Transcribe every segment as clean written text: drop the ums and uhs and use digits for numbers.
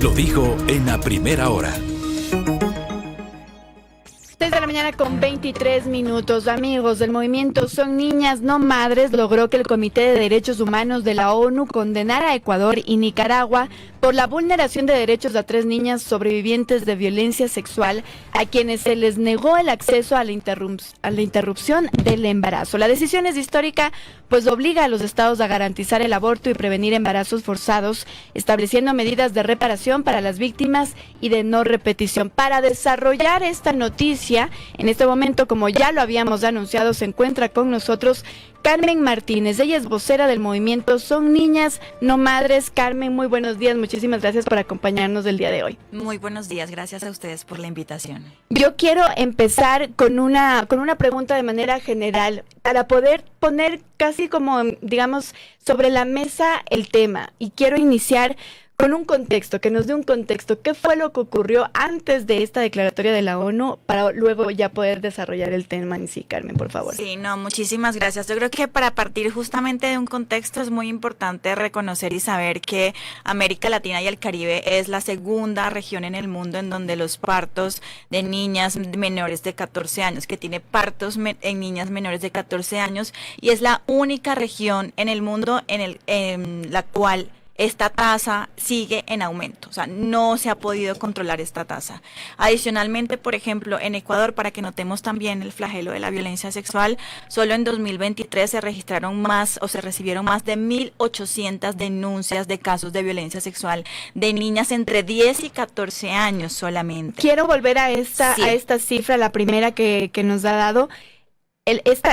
Lo dijo en la primera hora. 6 de la mañana con 23 minutos. Amigos del movimiento Son Niñas No Madres logró que el Comité de Derechos Humanos de la ONU condenara a Ecuador y Nicaragua por la vulneración de derechos a 3 niñas sobrevivientes de violencia sexual a quienes se les negó el acceso a la interrupción del embarazo. La decisión es histórica, pues obliga a los estados a garantizar el aborto y prevenir embarazos forzados, estableciendo medidas de reparación para las víctimas y de no repetición. Para desarrollar esta noticia, en este momento, como ya lo habíamos anunciado, se encuentra con nosotros Carmen Martínez. Ella es vocera del movimiento Son Niñas No Madres. Carmen, muy buenos días. Muchísimas gracias por acompañarnos el día de hoy. Muy buenos días. Gracias a ustedes por la invitación. Yo quiero empezar con una pregunta de manera general para poder poner casi como, digamos, sobre la mesa el tema. Y quiero iniciar con un contexto, que nos dé un contexto. ¿Qué fue lo que ocurrió antes de esta declaratoria de la ONU para luego ya poder desarrollar el tema en sí? Carmen, por favor. Sí, no, muchísimas gracias. Yo creo que para partir justamente de un contexto es muy importante reconocer y saber que América Latina y el Caribe es la segunda región en el mundo en donde los partos de niñas menores de 14 años, que tiene partos en niñas menores de 14 años, y es la única región en el mundo en la cual esta tasa sigue en aumento, o sea, no se ha podido controlar esta tasa. Adicionalmente, por ejemplo, en Ecuador, para que notemos también el flagelo de la violencia sexual, solo en 2023 se registraron más o se recibieron más de 1.800 denuncias de casos de violencia sexual de niñas entre 10 y 14 años solamente. Quiero volver a esta cifra, la primera que nos ha dado.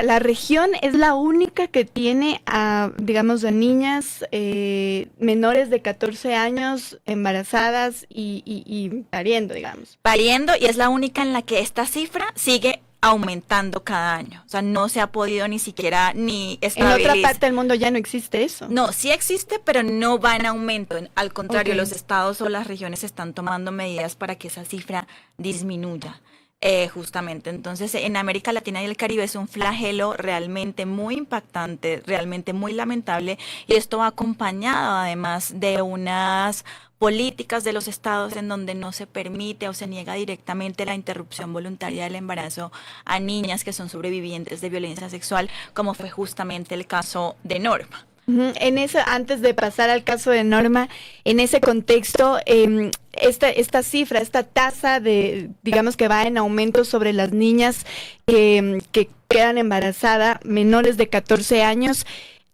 La región es la única que tiene digamos, a niñas menores de 14 años embarazadas y pariendo, digamos. Pariendo, y es la única en la que esta cifra sigue aumentando cada año. O sea, no se ha podido ni siquiera ni estabilizar. En otra parte del mundo ya no existe eso. No, sí existe, pero no va en aumento. Al contrario, los estados o las regiones están tomando medidas para que esa cifra disminuya. Justamente, entonces en América Latina y el Caribe es un flagelo realmente muy impactante, realmente muy lamentable, y esto va acompañado además de unas políticas de los estados en donde no se permite o se niega directamente la interrupción voluntaria del embarazo a niñas que son sobrevivientes de violencia sexual, como fue justamente el caso de Norma. En eso, antes de pasar al caso de Norma, en ese contexto, esta cifra, esta tasa de, digamos, que va en aumento sobre las niñas que quedan embarazadas, menores de 14 años,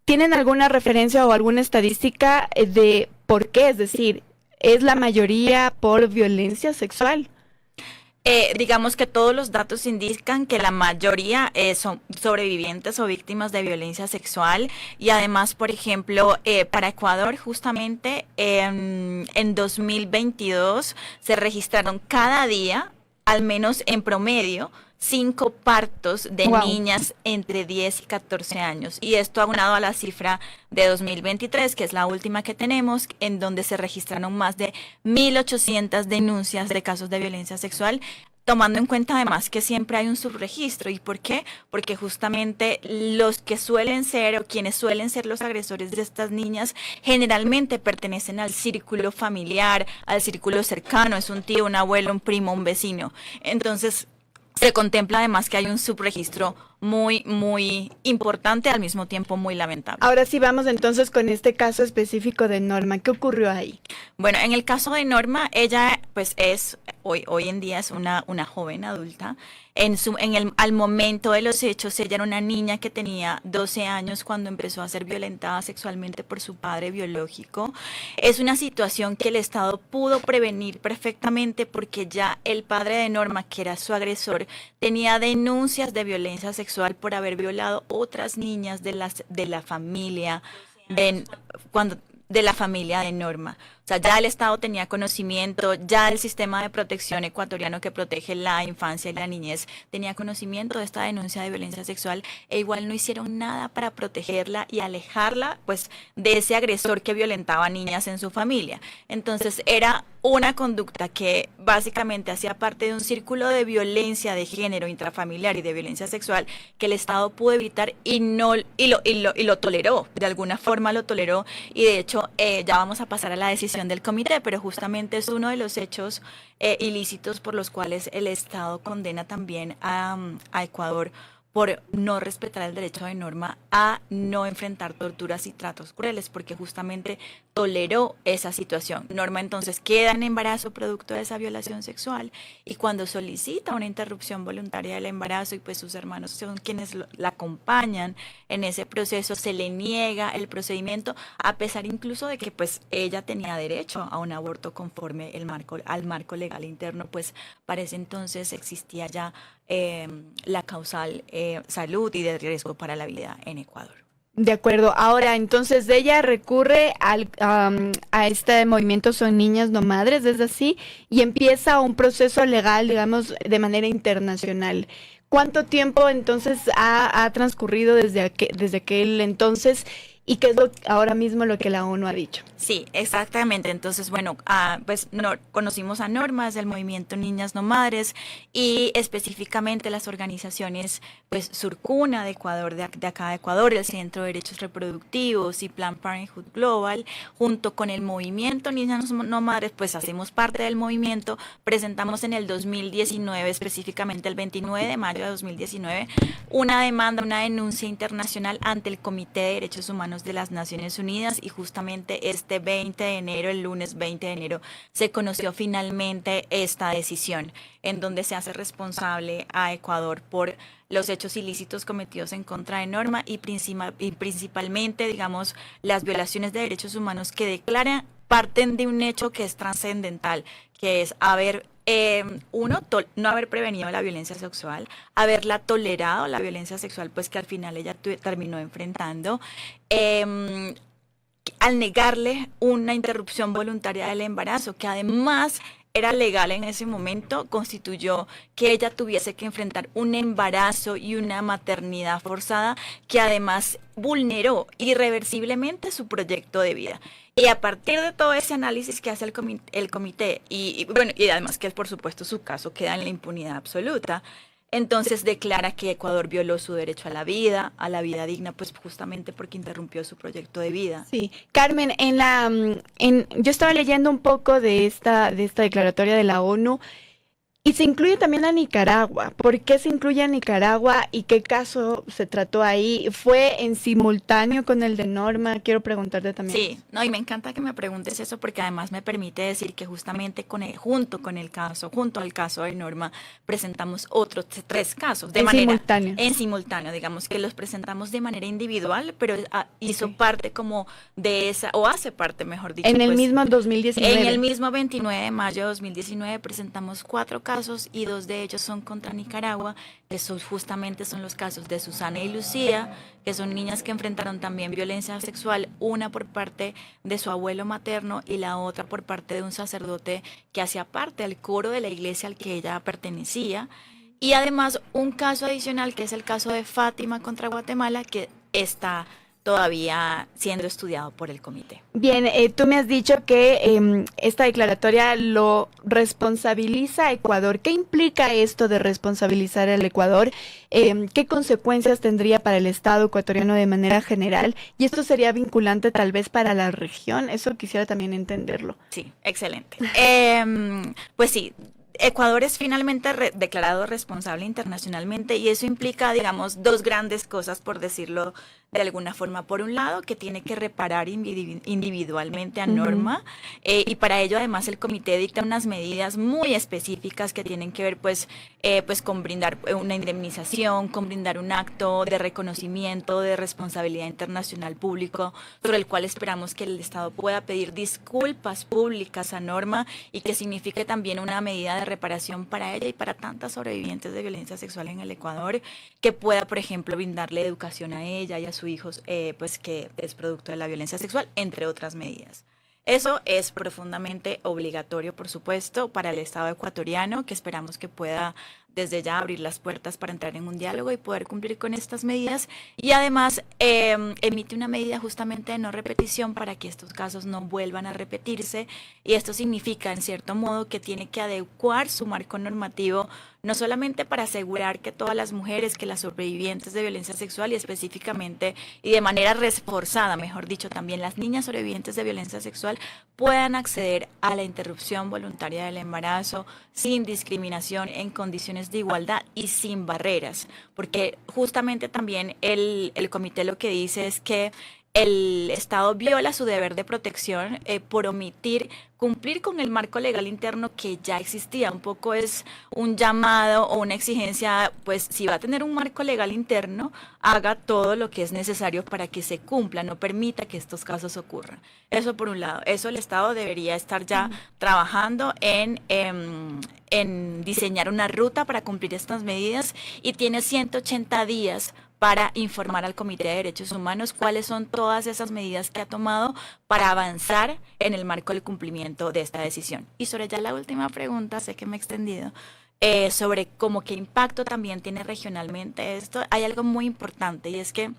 ¿tienen alguna referencia o alguna estadística de por qué? Es decir, ¿es la mayoría por violencia sexual? Digamos que todos los datos indican que la mayoría son sobrevivientes o víctimas de violencia sexual, y además, por ejemplo, para Ecuador justamente en 2022 se registraron cada día, al menos en promedio, 5 partos de niñas entre 10 y 14 años. Y esto aunado a la cifra de 2023, que es la última que tenemos, en donde se registraron más de 1.800 denuncias de casos de violencia sexual, tomando en cuenta además que siempre hay un subregistro. ¿Y por qué? Porque justamente los que suelen ser o quienes suelen ser los agresores de estas niñas generalmente pertenecen al círculo familiar, al círculo cercano, es un tío, un abuelo, un primo, un vecino. Entonces, se contempla además que hay un subregistro muy, muy importante, al mismo tiempo muy lamentable. Ahora sí, vamos entonces con este caso específico de Norma. ¿Qué ocurrió ahí? Bueno, en el caso de Norma, ella pues es, hoy en día es una joven adulta. Al momento de los hechos, ella era una niña que tenía 12 años cuando empezó a ser violentada sexualmente por su padre biológico. Es una situación que el Estado pudo prevenir perfectamente porque ya el padre de Norma, que era su agresor, tenía denuncias de violencia sexual por haber violado otras niñas de la familia de la familia de Norma. O sea, ya el Estado tenía conocimiento, ya el sistema de protección ecuatoriano que protege la infancia y la niñez tenía conocimiento de esta denuncia de violencia sexual, e igual no hicieron nada para protegerla y alejarla pues de ese agresor que violentaba a niñas en su familia. Entonces era una conducta que básicamente hacía parte de un círculo de violencia de género intrafamiliar y de violencia sexual que el Estado pudo evitar y lo toleró, de alguna forma lo toleró, y de hecho ya vamos a pasar a la decisión del comité, pero justamente es uno de los hechos ilícitos por los cuales el Estado condena también a Ecuador por no respetar el derecho de Norma a no enfrentar torturas y tratos crueles, porque justamente toleró esa situación. Norma entonces queda en embarazo producto de esa violación sexual, y cuando solicita una interrupción voluntaria del embarazo, y pues sus hermanos son quienes la acompañan en ese proceso, se le niega el procedimiento, a pesar incluso de que pues ella tenía derecho a un aborto conforme al marco legal interno, pues para ese entonces existía ya la causal salud y de riesgo para la vida en Ecuador. De acuerdo. Ahora, entonces ella recurre a este movimiento Son Niñas No Madres, es así, y empieza un proceso legal, digamos, de manera internacional. ¿Cuánto tiempo entonces ha transcurrido desde aquel entonces, y qué es ahora mismo lo que la ONU ha dicho? Sí, exactamente. Entonces, bueno, pues conocimos a Norma del movimiento Niñas No Madres, y específicamente las organizaciones, pues Surcuna de Ecuador, de acá de Ecuador, el Centro de Derechos Reproductivos y Planned Parenthood Global, junto con el movimiento Niñas No Madres, pues hacemos parte del movimiento. Presentamos en el 2019, específicamente el 29 de mayo de 2019, una denuncia internacional ante el Comité de Derechos Humanos de las Naciones Unidas, y justamente este 20 de enero, el lunes 20 de enero, se conoció finalmente esta decisión, en donde se hace responsable a Ecuador por los hechos ilícitos cometidos en contra de Norma, y principalmente, digamos, las violaciones de derechos humanos que declaran parten de un hecho que es trascendental, que es no haber prevenido la violencia sexual, haberla tolerado, la violencia sexual, pues que al final ella terminó enfrentando, al negarle una interrupción voluntaria del embarazo, que además era legal en ese momento, constituyó que ella tuviese que enfrentar un embarazo y una maternidad forzada, que además vulneró irreversiblemente su proyecto de vida. Y a partir de todo ese análisis que hace el comité, y además que por supuesto su caso queda en la impunidad absoluta, entonces declara que Ecuador violó su derecho a la vida digna, pues justamente porque interrumpió su proyecto de vida. Sí, Carmen, yo estaba leyendo un poco de esta declaratoria de la ONU, y se incluye también a Nicaragua. ¿Por qué se incluye a Nicaragua y qué caso se trató ahí? ¿Fue en simultáneo con el de Norma? Quiero preguntarte también. Sí, no, y me encanta que me preguntes eso, porque además me permite decir que justamente junto al caso de Norma, presentamos otros 3 casos Simultáneo. En simultáneo, digamos que los presentamos de manera individual, pero hizo parte como de esa, o hace parte, mejor dicho. En el mismo 2019. En el mismo 29 de mayo de 2019 presentamos 4 casos, y 2 de ellos son contra Nicaragua, que justamente son los casos de Susana y Lucía, que son niñas que enfrentaron también violencia sexual, una por parte de su abuelo materno y la otra por parte de un sacerdote que hacía parte del coro de la iglesia al que ella pertenecía. Y además un caso adicional, que es el caso de Fátima contra Guatemala, que está todavía siendo estudiado por el comité. Bien, tú me has dicho que esta declaratoria lo responsabiliza a Ecuador. ¿Qué implica esto de responsabilizar al Ecuador? ¿Qué consecuencias tendría para el Estado ecuatoriano de manera general? Y esto sería vinculante tal vez para la región. Eso quisiera también entenderlo. Sí, excelente. Pues sí. Ecuador es finalmente declarado responsable internacionalmente, y eso implica, digamos, 2 grandes cosas, por decirlo de alguna forma. Por un lado, que tiene que reparar individualmente a Norma, y para ello además el comité dicta unas medidas muy específicas que tienen que ver pues con brindar una indemnización, con brindar un acto de reconocimiento de responsabilidad internacional público, sobre el cual esperamos que el Estado pueda pedir disculpas públicas a Norma, y que signifique también una medida de reparación para ella y para tantas sobrevivientes de violencia sexual en el Ecuador, que pueda, por ejemplo, brindarle educación a ella y a sus hijos, pues que es producto de la violencia sexual, entre otras medidas. Eso es profundamente obligatorio, por supuesto, para el Estado ecuatoriano, que esperamos que pueda desde ya abrir las puertas para entrar en un diálogo y poder cumplir con estas medidas, y además emite una medida justamente de no repetición para que estos casos no vuelvan a repetirse, y esto significa en cierto modo que tiene que adecuar su marco normativo no solamente para asegurar que todas las mujeres, que las sobrevivientes de violencia sexual y específicamente y de manera reforzada, mejor dicho, también las niñas sobrevivientes de violencia sexual puedan acceder a la interrupción voluntaria del embarazo sin discriminación, en condiciones de igualdad y sin barreras, porque justamente también el comité lo que dice es que el Estado viola su deber de protección por omitir cumplir con el marco legal interno que ya existía. Un poco es un llamado o una exigencia, pues si va a tener un marco legal interno, haga todo lo que es necesario para que se cumpla, no permita que estos casos ocurran. Eso por un lado. Eso el Estado debería estar ya trabajando en diseñar una ruta para cumplir estas medidas, y tiene 180 días para informar al Comité de Derechos Humanos cuáles son todas esas medidas que ha tomado para avanzar en el marco del cumplimiento de esta decisión. Y sobre ya la última pregunta, sé que me he extendido, sobre cómo qué impacto también tiene regionalmente esto, hay algo muy importante, y es que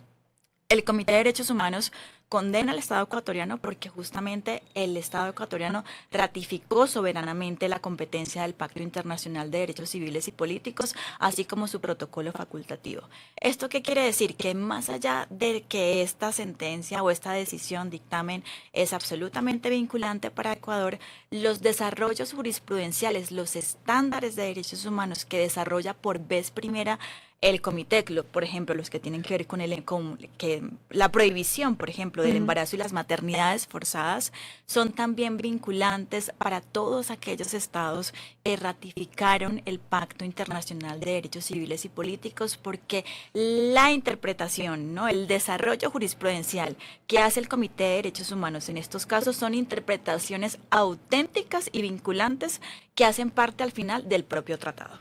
el Comité de Derechos Humanos condena al Estado ecuatoriano porque justamente el Estado ecuatoriano ratificó soberanamente la competencia del Pacto Internacional de Derechos Civiles y Políticos, así como su protocolo facultativo. ¿Esto qué quiere decir? Que más allá de que esta sentencia o esta decisión, dictamen, es absolutamente vinculante para Ecuador, los desarrollos jurisprudenciales, los estándares de derechos humanos que desarrolla por vez primera el comité, por ejemplo, los que tienen que ver con la prohibición, por ejemplo, del embarazo y las maternidades forzadas, son también vinculantes para todos aquellos estados que ratificaron el Pacto Internacional de Derechos Civiles y Políticos, porque la interpretación, ¿no?, el desarrollo jurisprudencial que hace el Comité de Derechos Humanos en estos casos son interpretaciones auténticas y vinculantes que hacen parte al final del propio tratado.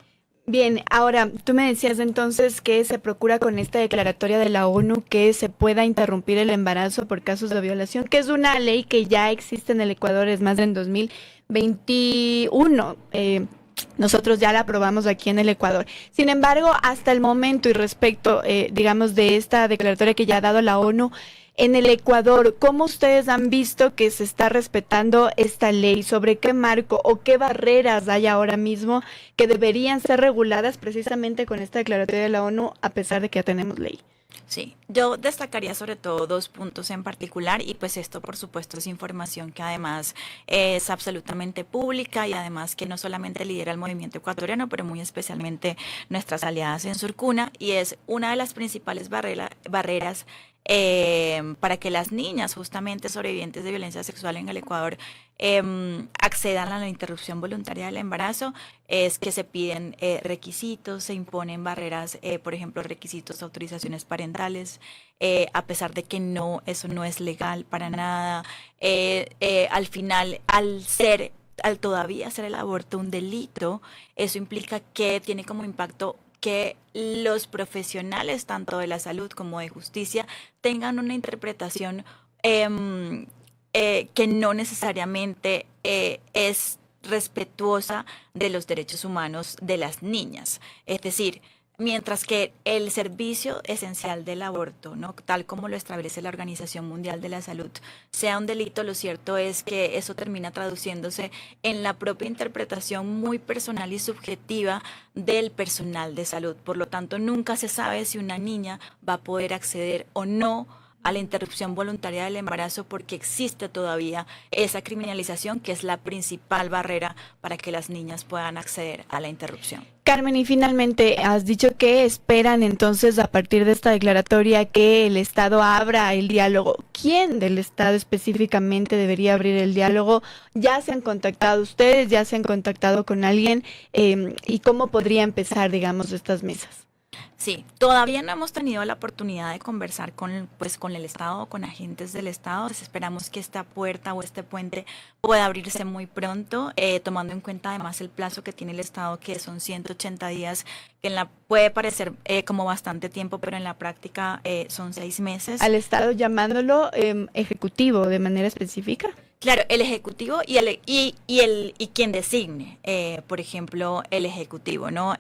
Bien, ahora, tú me decías entonces que se procura con esta declaratoria de la ONU que se pueda interrumpir el embarazo por casos de violación, que es una ley que ya existe en el Ecuador, es más, en 2021. Nosotros ya la aprobamos aquí en el Ecuador. Sin embargo, hasta el momento y respecto, digamos, de esta declaratoria que ya ha dado la ONU, en el Ecuador, ¿cómo ustedes han visto que se está respetando esta ley? ¿Sobre qué marco o qué barreras hay ahora mismo que deberían ser reguladas precisamente con esta declaratoria de la ONU, a pesar de que ya tenemos ley? Sí, yo destacaría sobre todo dos puntos en particular, y pues esto por supuesto es información que además es absolutamente pública, y además que no solamente lidera el movimiento ecuatoriano, pero muy especialmente nuestras aliadas en Surcuna, y es una de las principales barreras para que las niñas justamente sobrevivientes de violencia sexual en el Ecuador accedan a la interrupción voluntaria del embarazo, es que se piden requisitos, se imponen barreras, por ejemplo, requisitos de autorizaciones parentales, a pesar de que eso no es legal para nada. Al final, al todavía ser el aborto un delito, eso implica que tiene como impacto que los profesionales, tanto de la salud como de justicia, tengan una interpretación que no necesariamente es respetuosa de los derechos humanos de las niñas. Es decir, mientras que el servicio esencial del aborto, ¿no?, tal como lo establece la Organización Mundial de la Salud, sea un delito, lo cierto es que eso termina traduciéndose en la propia interpretación muy personal y subjetiva del personal de salud. Por lo tanto, nunca se sabe si una niña va a poder acceder o no a la interrupción voluntaria del embarazo, porque existe todavía esa criminalización que es la principal barrera para que las niñas puedan acceder a la interrupción. Carmen, y finalmente has dicho que esperan entonces a partir de esta declaratoria que el Estado abra el diálogo. ¿Quién del Estado específicamente debería abrir el diálogo? ¿Ya se han contactado ustedes? ¿Ya se han contactado con alguien? ¿Y cómo podría empezar, digamos, estas mesas? Sí, todavía no hemos tenido la oportunidad de conversar con el Estado o con agentes del Estado. Esperamos que esta puerta o este puente pueda abrirse muy pronto, tomando en cuenta además el plazo que tiene el Estado, que son 180 días, que puede parecer como bastante tiempo, pero en la práctica son 6 meses. ¿Al Estado llamándolo ejecutivo de manera específica? Claro, el ejecutivo y quien designe, por ejemplo, el ejecutivo, ¿no?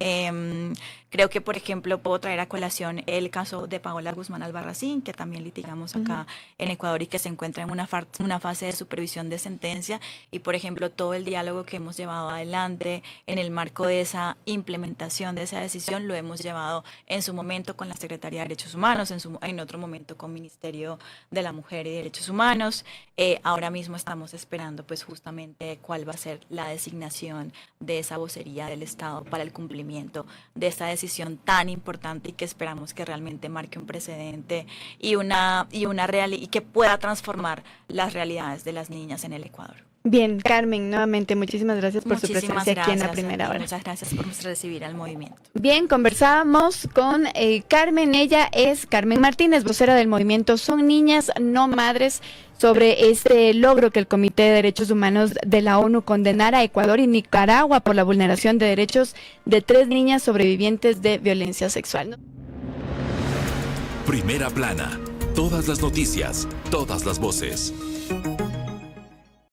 Creo que, por ejemplo, puedo traer a colación el caso de Paola Guzmán Albarracín, que también litigamos acá en Ecuador y que se encuentra en una fase de supervisión de sentencia. Y, por ejemplo, todo el diálogo que hemos llevado adelante en el marco de esa implementación de esa decisión lo hemos llevado en su momento con la Secretaría de Derechos Humanos, en otro momento con Ministerio de la Mujer y Derechos Humanos. Ahora mismo estamos esperando, pues, justamente cuál va a ser la designación de esa vocería del Estado para el cumplimiento de esta decisión tan importante y que esperamos que realmente marque un precedente y y que pueda transformar las realidades de las niñas en el Ecuador. Bien, Carmen, nuevamente muchísimas gracias por su presencia aquí en la primera hora. Muchas gracias por recibir al movimiento. Bien, conversábamos con Carmen, ella es Carmen Martínez, vocera del movimiento Son Niñas, No Madres, sobre este logro que el Comité de Derechos Humanos de la ONU condenara a Ecuador y Nicaragua por la vulneración de derechos de 3 niñas sobrevivientes de violencia sexual. Primera plana. Todas las noticias, todas las voces.